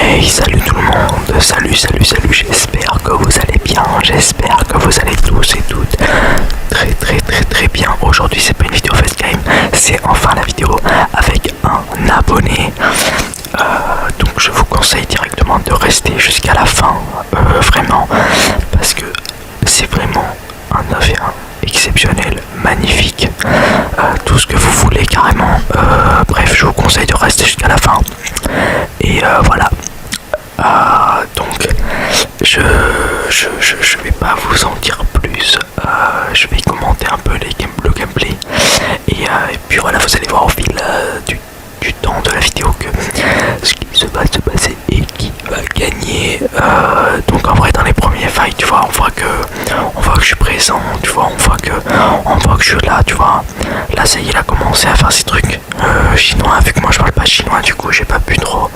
Hey, salut tout le monde, salut, j'espère que vous allez bien, j'espère que vous allez tous et toutes très bien. Aujourd'hui c'est pas une vidéo facecam, c'est enfin la vidéo avec un abonné. Donc je vous conseille directement de rester jusqu'à la fin, vraiment, parce que c'est vraiment un 9 exceptionnel, magnifique, tout ce que vous voulez carrément. Bref, je vous conseille de rester jusqu'à la fin. Et voilà. Donc je vais pas vous en dire plus. Je vais commenter un peu le gameplay. Et puis voilà, vous allez voir au fil du temps de la vidéo que ce qui se va se passer et qui va gagner. Donc en vrai, dans les premiers fights, tu vois, on voit que je suis présent, tu vois, on voit que je suis là, tu vois. Là ça y est, il a commencé à faire ses trucs chinois, vu que moi je parle pas chinois, du coup j'ai pas pu trop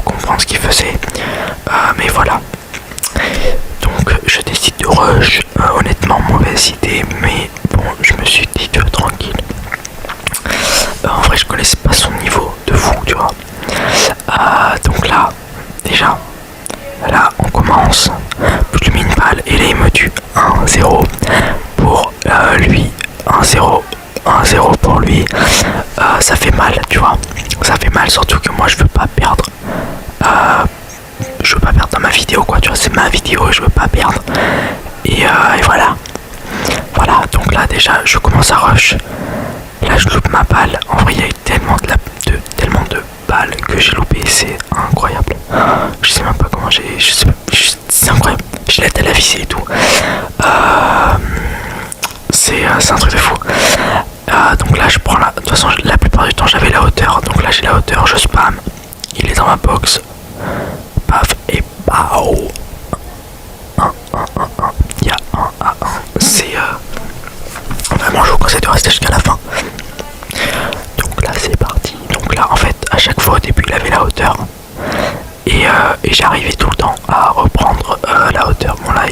comprendre ce qu'il faisait, mais voilà. Donc je décide de rush, honnêtement mauvaise idée, mais bon, je me suis dit que tranquille. En vrai je connaissais pas son niveau de fou, tu vois. Donc là, déjà, là on commence, je lui mets une balle et là il me tue 1-0 pour lui, 1-0 pour lui. Ça fait mal, tu vois, ça fait mal, surtout que moi je veux pas perdre. Je veux pas perdre dans ma vidéo, quoi, tu vois, c'est ma vidéo, je veux pas perdre. Et voilà. Voilà, donc là déjà je commence à rush. Là je loupe ma balle. En vrai il y a eu tellement de balles que j'ai loupé, c'est incroyable. Je sais même pas comment c'est incroyable. Je l'aide à la visée et tout. C'est un truc de fou. Donc là je prends de toute façon la plupart du temps j'avais la hauteur. Donc là j'ai la hauteur, je spam. Il est dans ma box. Paf et pao. 1. Il y a 1 à 1. C'est vraiment, je vous conseille de rester jusqu'à la fin. Donc là c'est parti. Donc là en fait à chaque fois au début il avait la hauteur. Et j'arrivais tout le temps à reprendre la hauteur. Bon là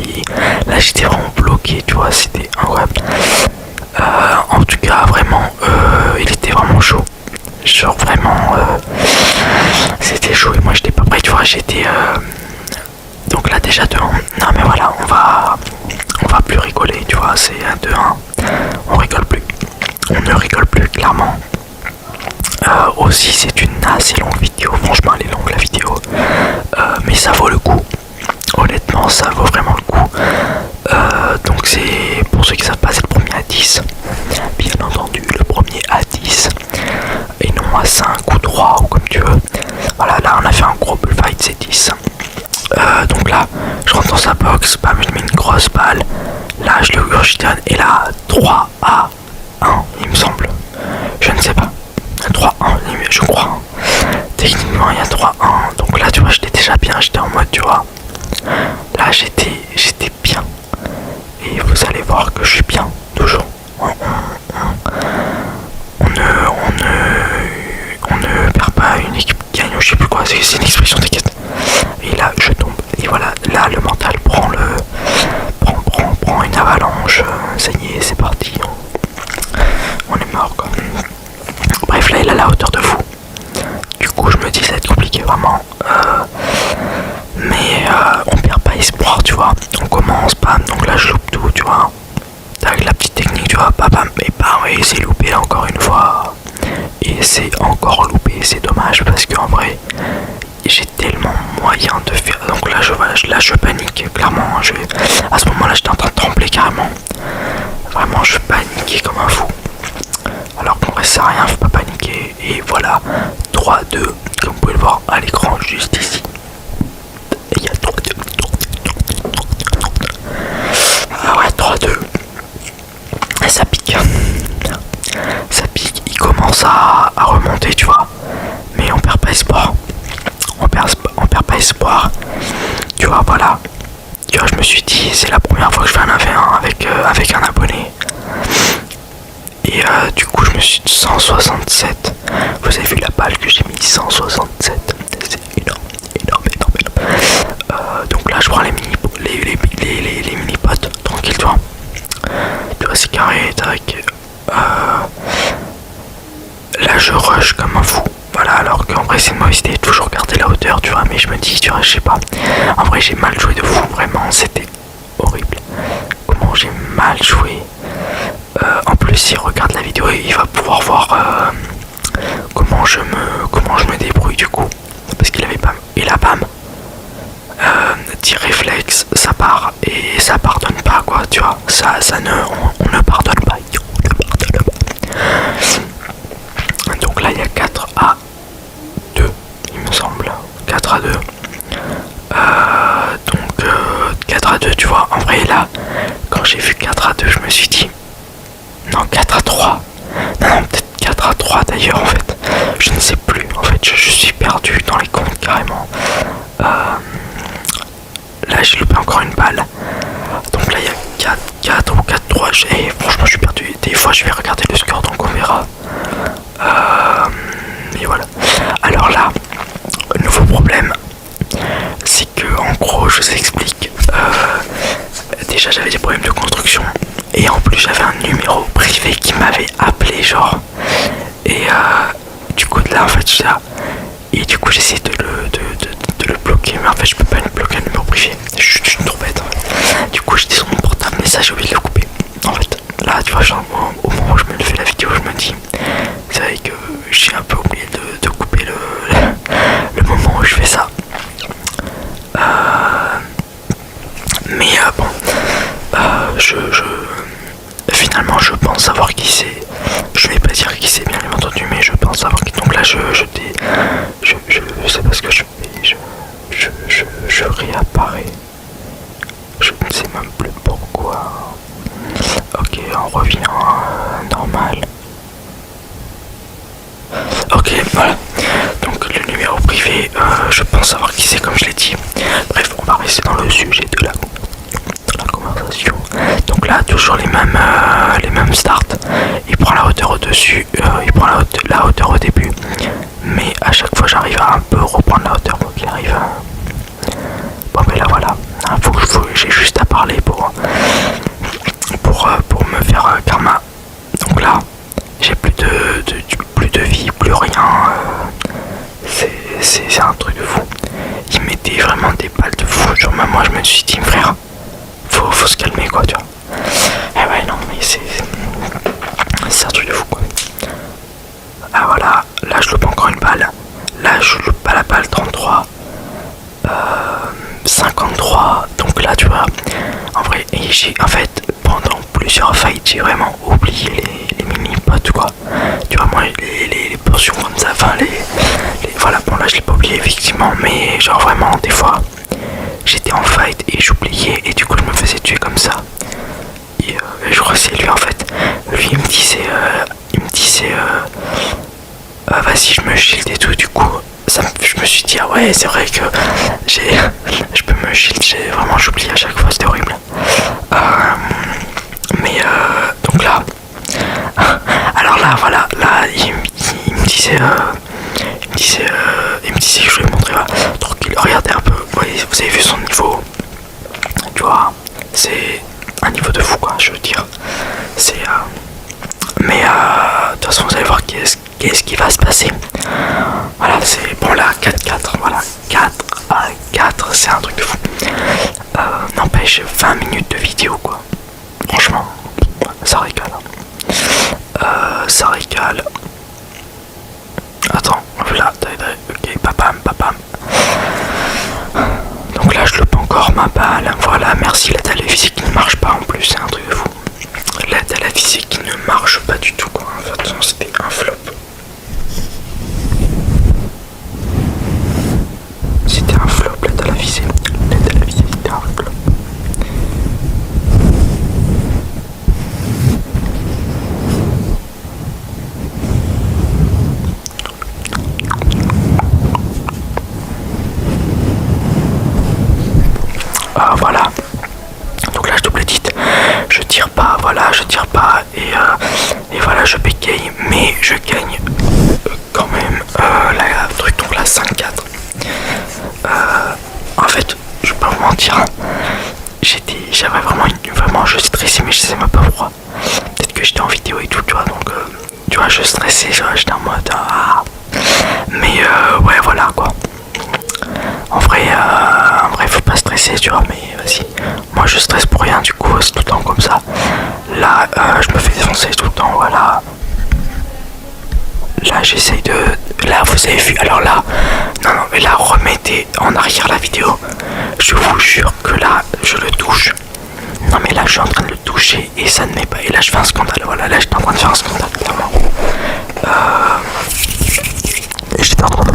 j'étais vraiment bloqué, tu vois, c'était incroyable. En tout cas vraiment il était vraiment chaud. Genre vraiment c'était chaud et moi j'étais pas prêt, tu vois, j'étais donc là déjà 2-1. Non mais voilà, on va plus rigoler, tu vois, c'est 2-1. On rigole plus. On ne rigole plus clairement. Aussi c'est une assez longue vidéo, franchement elle est longue la vidéo. Mais ça vaut le coup. Honnêtement ça vaut vraiment le coup. Donc c'est pour ceux qui savent pas, c'est le premier à 10. Bien entendu le premier à 10. Et non à 5 ou 3 ou comme tu veux. Voilà, là on a fait un gros bullfight, c'est 10. Donc là je rentre dans sa box, bam, je mets une grosse balle. Là je le donne et là 3 à 1 il me semble. Je ne sais pas. 3-1 je crois. Techniquement il y a 3-1. Donc là tu vois j'étais déjà bien, j'étais en mode, tu vois. Là j'étais bien. Et vous allez voir que je suis bien, toujours. On ne perd pas, une équipe gagne ou je sais plus quoi, c'est une expression, t'inquiète. Et là je tombe. Et voilà, là le mental prend une avalanche. Ça y est, c'est parti. On est mort quoi. Bref, là il a la hauteur de fou. Du coup je me dis ça va être compliqué vraiment. Mais on perd pas espoir, tu vois. On commence, bam, donc là je loupe tout, tu vois. Avec la petite technique, tu vois, bam, et bah oui, c'est loupé encore une fois. Et c'est encore loupé, c'est dommage parce qu'en vrai, j'ai tellement moyen de faire. Donc là je panique, clairement. À ce moment-là, j'étais en train de trembler carrément. Vraiment, je paniquais comme un fou. Alors qu'en vrai, ça sert à rien, faut pas paniquer. Et voilà, 3-2, comme vous pouvez le voir à l'écran juste ici. Et il y a 3-2. Ah ouais, 3-2. Et ça pique. Ça pique, il commence à remonter, tu vois. Mais on perd pas espoir. On perd pas espoir. Tu vois, voilà. Tu vois, je me suis dit, c'est la première fois que je fais un 1v1 avec un abonné. Et du coup, je me suis dit 167. Vous avez vu la balle que j'ai mis, 167. C'est énorme. Donc là, je prends les mini-potes. Tranquille, tu vois. Tu vois, c'est carré, tac. Là, je rush comme un fou. Voilà, alors qu'en vrai, c'est une mauvaise idée. Toujours garder la hauteur. me dis, tu vois, je sais pas. En vrai, j'ai mal joué de fou, vraiment, c'était horrible. Comment j'ai mal joué. En plus, s'il regarde la vidéo, il va pouvoir voir comment je me débrouille du coup. Parce qu'il avait pas. Et là, bam, petit réflexe, ça part et ça pardonne pas quoi, tu vois. On ne pardonne pas. On ne pardonne pas. Donc là, il y a 4-2, il me semble. 4-2. Donc 4-2, tu vois. En vrai, là, quand j'ai vu 4-2, je me suis dit. Non, 4-3. Non, peut-être 4-3 d'ailleurs, en fait. Je ne sais plus. En fait, je suis perdu dans les comptes carrément. Là, j'ai loupé encore une balle. Donc là, il y a 4-4 ou 4-3. Franchement, je suis perdu. Des fois, je vais regarder le score, donc on verra. Et voilà. Alors là, nouveau problème, c'est que en gros, je vous explique. Déjà, j'avais des problèmes de construction. Et en plus, j'avais un numéro privé qui m'avait appelé, genre. Et du coup, là, en fait, je suis là. Et du coup, j'essaie de le bloquer. Mais en fait, je peux pas le bloquer, le numéro privé. Je suis trop bête. En fait. Du coup, j'étais sur mon portable, mais ça, j'ai oublié de le couper. En fait, là, tu vois, genre, au moment où je me fais la vidéo, je me dis. C'est vrai que j'ai un peu oublié de couper le moment où je fais ça. Mais bon, finalement je pense savoir qui c'est. Je vais pas dire qui c'est bien entendu, mais je pense savoir qui. Donc là je sais pas ce que je fais. Je réapparais. Je ne sais même plus pourquoi. Ok, on revient normal. Ok, voilà. Donc le numéro privé, je pense savoir qui c'est comme je l'ai dit. Bref, on va rester dans le sujet de la conversation. Donc là, toujours les mêmes starts. Il prend la hauteur au-dessus, il prend la hauteur au début. Mais à chaque fois, j'arrive à un peu reprendre la hauteur. Donc il arrive à... Bon, mais là, voilà. J'ai juste à parler pour me faire karma. Donc là, j'ai plus de vie, plus rien. C'est un truc de fou. Il mettait vraiment des balles de fou. Genre, même moi, je me suis dit, frère, faut se calmer, quoi, tu vois. Eh ouais, non, mais c'est un truc de fou, quoi. Ah, voilà. Là, je loupe encore une balle. Là, je loupe pas la balle 33. 53. Donc là, tu vois, en vrai, en fait, pendant plusieurs fights, j'ai vraiment oublié les mini-potes, quoi. Tu vois, moi, les portions comme ça, enfin, voilà, bon, là, je l'ai pas oublié, effectivement, mais genre, vraiment, des fois, j'étais en fight et j'oubliais, et du coup, je me faisais tuer comme ça. Et je crois que c'est lui, en fait. Lui, il me disait, vas-y, je me shield et tout, du coup, je me suis dit, ah ouais, c'est vrai que je peux me shield, j'oublie à chaque fois, c'était horrible. Donc là, alors là, voilà, là, il me disait que je lui montrer, donc regardez un peu, vous avez vu son niveau, tu vois, c'est un niveau de fou, quoi, je veux dire, mais de toute façon, vous allez voir qu'est-ce qui va se passer. Voilà, c'est bon là, 4-4, voilà, 4-4, c'est un truc de fou. N'empêche, 20 minutes de vidéo, quoi. Franchement, ça régale. Ça régale. Attends, voilà, ok, papam. Donc là, je loupe encore ma balle. Voilà, merci, l'aide à la physique qui ne marche pas en plus, c'est un truc de fou. L'aide à la physique qui ne marche pas du tout, quoi. De toute façon, c'était un flop. C'était un flop, l'aide à la visée. L'aide à la visée, c'était un flop. Voilà. Donc là, je double edit. Je tire pas, voilà, et voilà, je bégaye, mais je gagne quand même la truc, donc la 5-4. En fait, je vais pas vous mentir, j'avais vraiment, je stressais, mais je sais même pas pourquoi. Peut-être que j'étais en vidéo et tout, tu vois, donc tu vois, je stressais, j'étais en mode mais ouais, voilà quoi. En vrai, j'essaye de... Là vous avez vu, alors là, non mais là remettez en arrière la vidéo. Je vous jure que là je le touche. Non mais là je suis en train de le toucher et ça ne met pas. Et là je fais un scandale, voilà, là j'étais en train de faire un scandale clairement. J'étais en train de...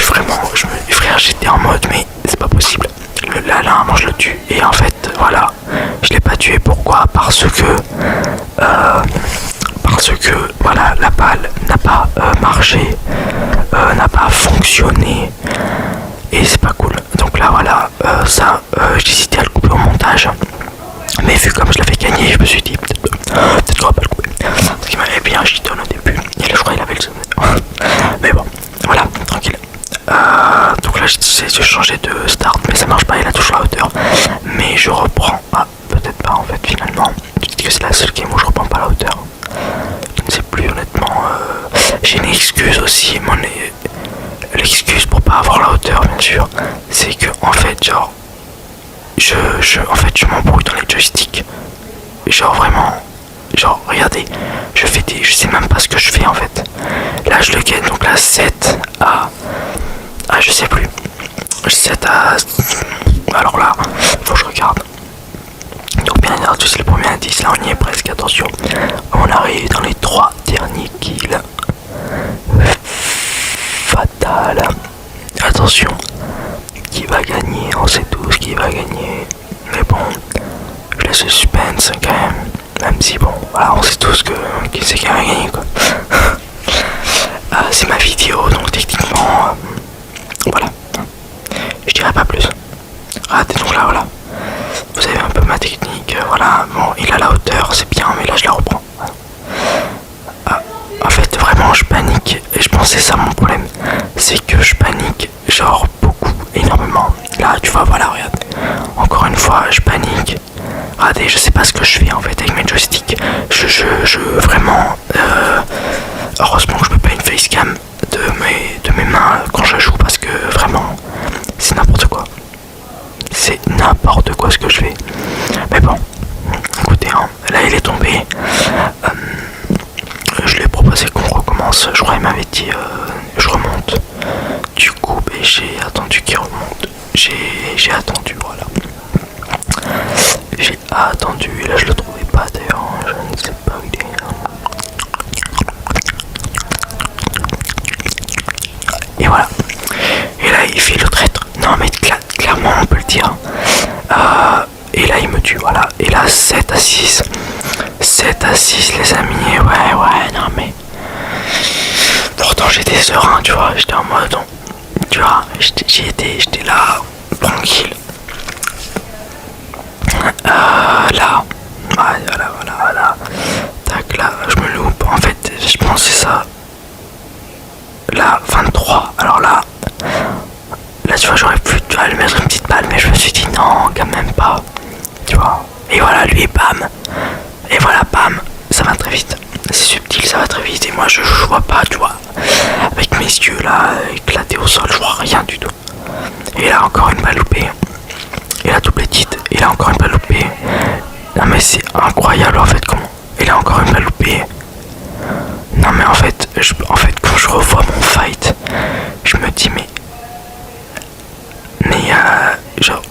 Vraiment, frère, j'étais en mode mais c'est pas possible. Là, moi je le tue. Et en fait, voilà, je l'ai pas tué. Pourquoi? Parce que voilà, la balle n'a pas marché, n'a pas fonctionné. Et c'est pas cool. Donc là, voilà, ça, j'ai hésité à le couper au montage. Mais vu comme je l'avais gagné, je me suis dit peut-être qu'on va pas le couper. Parce qu'il m'avait bien cheatonné au début. Et là, je crois qu'il avait le sommet. Mais bon, voilà, tranquille. Donc là j'essaie de changer de start mais ça marche pas, il a toujours la hauteur. Mais je reprends, peut-être pas en fait finalement. Peut-être que c'est la seule game où je reprends pas la hauteur. Je ne sais plus honnêtement. J'ai une excuse aussi, l'excuse pour pas avoir la hauteur bien sûr. C'est que en fait genre je m'embrouille dans les joysticks. Genre vraiment. Genre regardez, je sais même pas ce que je fais en fait. Là je le gagne donc là 7 à... je sais plus. 7 à... Alors là, faut que je regarde. Donc bien entendu c'est le premier indice, là on y est presque, attention. On arrive dans les 3 derniers kills. Fatal. Attention. Qui va gagner? On sait tous qui va gagner. Mais bon, je laisse le suspense quand même. Même si bon, voilà, on sait tous qui c'est qui va gagner quoi. C'est ma vidéo donc techniquement voilà, je dirais pas plus. Donc là voilà, vous avez un peu ma technique, voilà, bon il a la hauteur c'est bien mais là je la reprends. En fait vraiment je panique et je pense que c'est ça mon problème, c'est que je panique genre beaucoup, énormément. Là tu vois, voilà regarde, encore une fois je panique. Regardez, je sais pas ce que je fais en fait avec mes joysticks. Je vraiment heureusement que je peux pas une facecam de mes mains quand je joue parce que vraiment c'est n'importe quoi. C'est n'importe quoi ce que je fais. Mais bon, écoutez, hein, là il est tombé. Je lui ai proposé qu'on recommence. Je crois qu'il m'avait dit je remonte. Du coup, j'ai attendu qu'il remonte. J'ai attendu, voilà. J'ai attendu, et là je le trouvais pas d'ailleurs, je ne sais pas où il est. Et voilà. Et là il fait le traître. Non mais clairement on peut le dire. Et là il me tue, voilà. Et là 7 à 6. 7 à 6 les amis. Ouais, non mais... Pourtant j'étais serein, tu vois. J'étais en mode... Tu vois, j'étais là, tranquille. Là, voilà. Tac, là, je me loupe. En fait, je pensais ça. Là, 23. Alors là, tu vois, j'aurais pu lui mettre une petite balle, mais je me suis dit non, quand même pas. Tu vois. Et voilà, lui, bam. Et voilà, bam. Ça va très vite. C'est subtil, ça va très vite. Et moi, je vois pas, tu vois. Avec mes yeux là, éclatés au sol, je vois rien du tout. Et là, encore une balle loupée. Et là, double petite. Et là, encore une balle loupée. Non, mais c'est incroyable en fait, comment. Et là, encore une balle loupée. Non, mais en fait, quand je revois mon fight, je me dis, mais genre,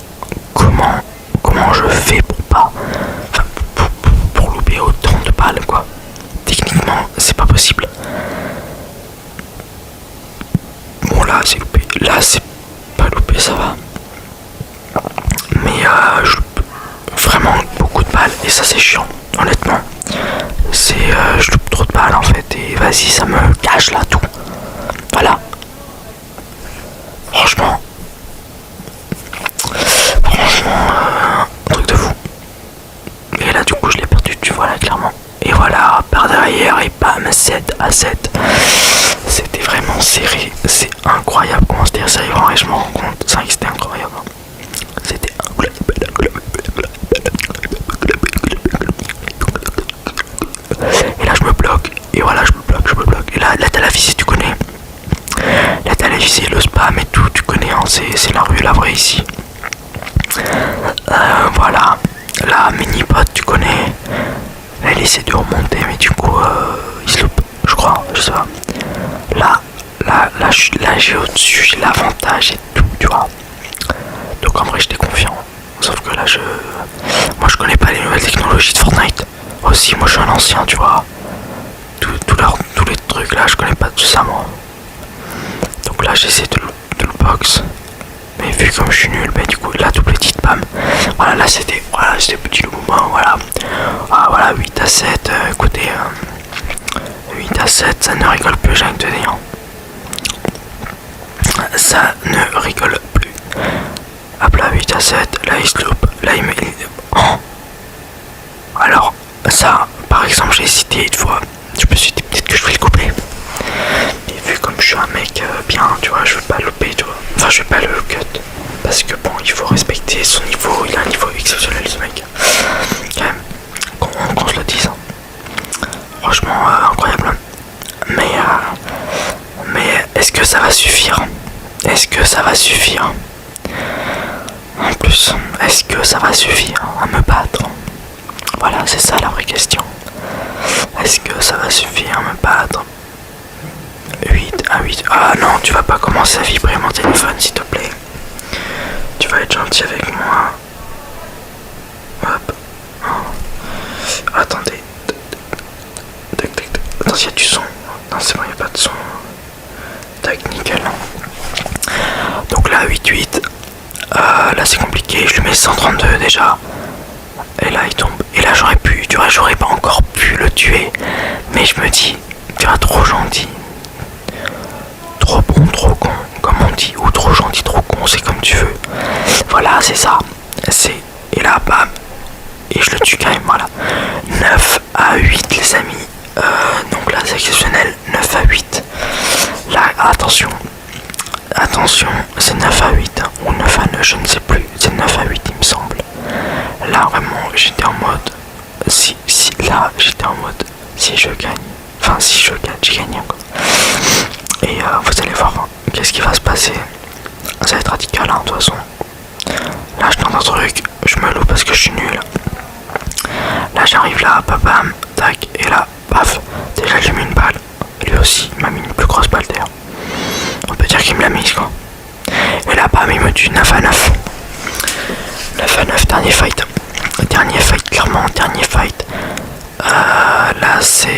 comment je fais pour pas. Enfin, pour louper autant de balles, quoi. Techniquement, c'est pas possible. Bon, là, c'est loupé. Là, c'est pas loupé, ça va. Mais je loupe vraiment beaucoup de balles et ça c'est chiant, honnêtement. Je loupe trop de balles en fait et vas-y, ça me cache là tout. Voilà. Franchement, truc de fou. Et là du coup je l'ai perdu, tu vois là clairement. Et voilà, par derrière et bam, 7 à 7. C'était vraiment serré. C'est incroyable comment c'était serré, je m'en rends compte. C'est vrai que c'était incroyable. C'était incroyable. Et là je me bloque. Et voilà, je me bloque. Et là t'as la visée, tu connais. Là t'as la visée, le spam et tout, tu connais, hein, c'est la rue, la vraie ici. Voilà. Là, mini-bot, tu connais. Là il essaie de remonter, mais du coup, il se loupe, je crois, je sais pas. Là, j'ai au-dessus, j'ai l'avantage et tout, tu vois. Donc en vrai, j'étais confiant. Sauf que là, moi, je connais pas les nouvelles technologies de Fortnite. Aussi, moi, je suis un ancien, tu vois. Tous les trucs là, je connais pas tout ça, moi. Donc là, j'essaie de le box. Mais vu comme je suis nul, bah du coup, la double petite bam. Voilà, là, c'était petit le mouvement, voilà. Ah, voilà, 8 à 7, écoutez, 8 à 7, ça ne rigole plus, j'ai envie de te dire. Ça ne rigole plus. Hop là, 8 à 7, là, il se loupe, là, il met... Oh. Alors, ça, par exemple, j'ai hésité une fois. Je me suis dit peut-être que je vais le couper. Et vu comme je suis un mec bien, tu vois, je vais pas le louper, tu vois. Enfin, je vais pas le cut. Parce que bon, il faut respecter son niveau. Il a un niveau exceptionnel, ce mec. Quand même, qu'on se le dise. Franchement, incroyable. Mais est-ce que ça va suffire? Est-ce que ça va suffire? En plus, est-ce que ça va suffire à me battre? Voilà, c'est ça la vraie question. Est-ce que ça va suffire à me battre? 8 à 8. Ah non, tu vas pas commencer à vibrer mon téléphone, s'il te plaît. Tu vas être gentil avec moi. Hop. Oh. Attendez. Attends, il y a du son. Non, c'est bon, il n'y a pas de son. Tac, nickel. Donc là, 8-8. Là, c'est compliqué. Je lui mets 132 déjà. Et là, il tombe. Et là, j'aurais pu. Tu vois, j'aurais pas encore pu le tuer. Mais je me dis, tu vois, trop gentil. Trop bon, trop con, comme on dit. Ou trop gentil, trop con, c'est comme tu veux. Voilà, c'est ça. Et là, bam. Et je le tue quand même, voilà. 9 à 8, les amis. Donc là, c'est exceptionnel. 9 à 8. Là, attention. Attention, c'est 9 à 8. Hein, ou 9 à 9, je ne sais plus. C'est 9 à 8, il me semble. Là, vraiment, j'étais en mode... Là, j'étais en mode... Si je gagne... Enfin, si je gagne, j'ai gagné encore. Et vous allez voir, hein, qu'est-ce qui va se passer. Ça va être radical, hein, de toute façon. Là, je tente un truc. Je me loue parce que je suis nul. Là, j'arrive là, bam, tac. Et là, paf. Déjà, j'ai mis une balle. Lui aussi, il m'a mis une plus grosse balle d'ailleurs. On peut dire qu'il me l'a mise, quoi. Et là, bam, il me tue 9 à 9. 9 à 9, dernier fight. Dernier fight, clairement, dernier fight. Là, c'est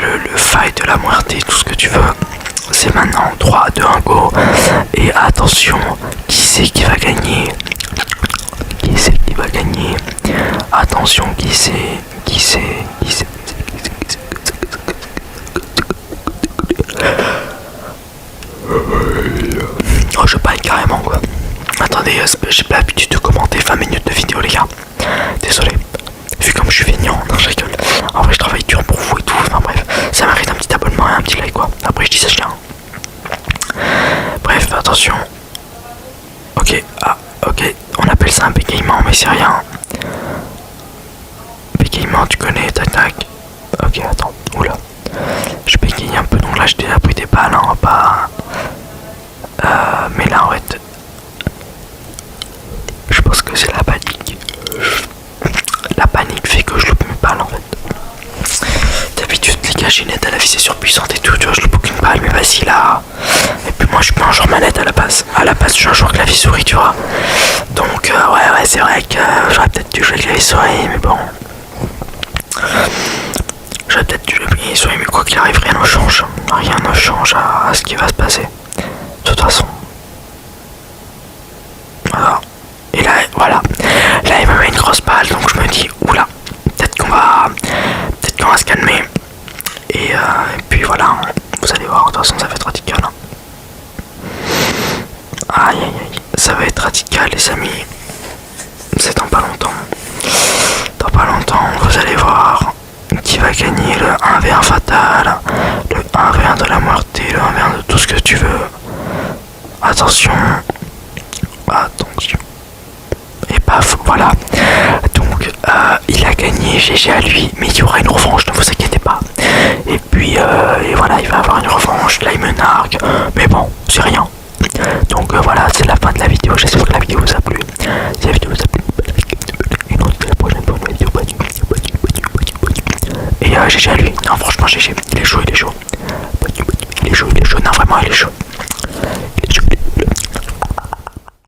le fight de la muerte, tout ce que tu veux. C'est maintenant 3, 2, 1, go. Et attention, qui c'est qui va gagner? Qui c'est qui va gagner? Attention, qui c'est? Oh, je paille carrément, quoi. Attendez, j'ai pas l'habitude de commenter 20 minutes de vidéo, les gars. Désolé. Vu comme je suis feignant, non, je rigole. En vrai, je travaille dur pour vous et tout. Enfin bref, ça mérite un petit abonnement et un petit like, quoi. Après, je dis ça, je tiens. Bref, attention. Ok, ok. On appelle ça un bégaiement, mais c'est rien. Bégaiement, tu connais, tac tac. Ok, attends. Oula. Je bégaye un peu, donc là, j'ai déjà pris des balles, hein, pas. Mais là, en fait. Je pense que c'est la panique. La panique fait que je loupe mes balles, en fait. D'habitude, les gars, j'ai une aide à la visée surpuissante et tout, tu vois, je loupe aucune balle, mais vas-y là. Et puis moi, je suis pas un joueur manette à la base. À la base, je suis un joueur clavier souris, tu vois. Donc, ouais, c'est vrai que j'aurais peut-être dû jouer clavier souris, mais bon. J'aurais peut-être dû jouer clavier souris, mais quoi qu'il arrive, rien ne change. Rien ne change à ce qui va se passer. De toute façon. Voilà. Et là, voilà. Là, il me met une grosse balle, donc je me dis, oula, peut-être qu'on va se calmer. Et puis voilà, vous allez voir, de toute façon, ça va être radical. Hein. Aïe, aïe, aïe, ça va être radical, les amis. C'est dans pas longtemps. Dans pas longtemps, vous allez voir qui va gagner le 1v1 fatal, le 1v1 de la moitié, le 1v1 de tout ce que tu veux. Attention. Attention. Et paf, voilà. Donc, il a gagné, GG à lui, mais il y aura une revanche, ne vous inquiétez pas. Et puis, et voilà, il va avoir une revanche, là il me nargue, mais bon, c'est rien. Donc voilà, c'est la fin de la vidéo, j'espère que la vidéo vous a plu. Si la vidéo vous a plu, et non, c'est la prochaine fois, une vidéo, pas du GG à lui. Non, franchement, GG. Il est chaud, il est chaud.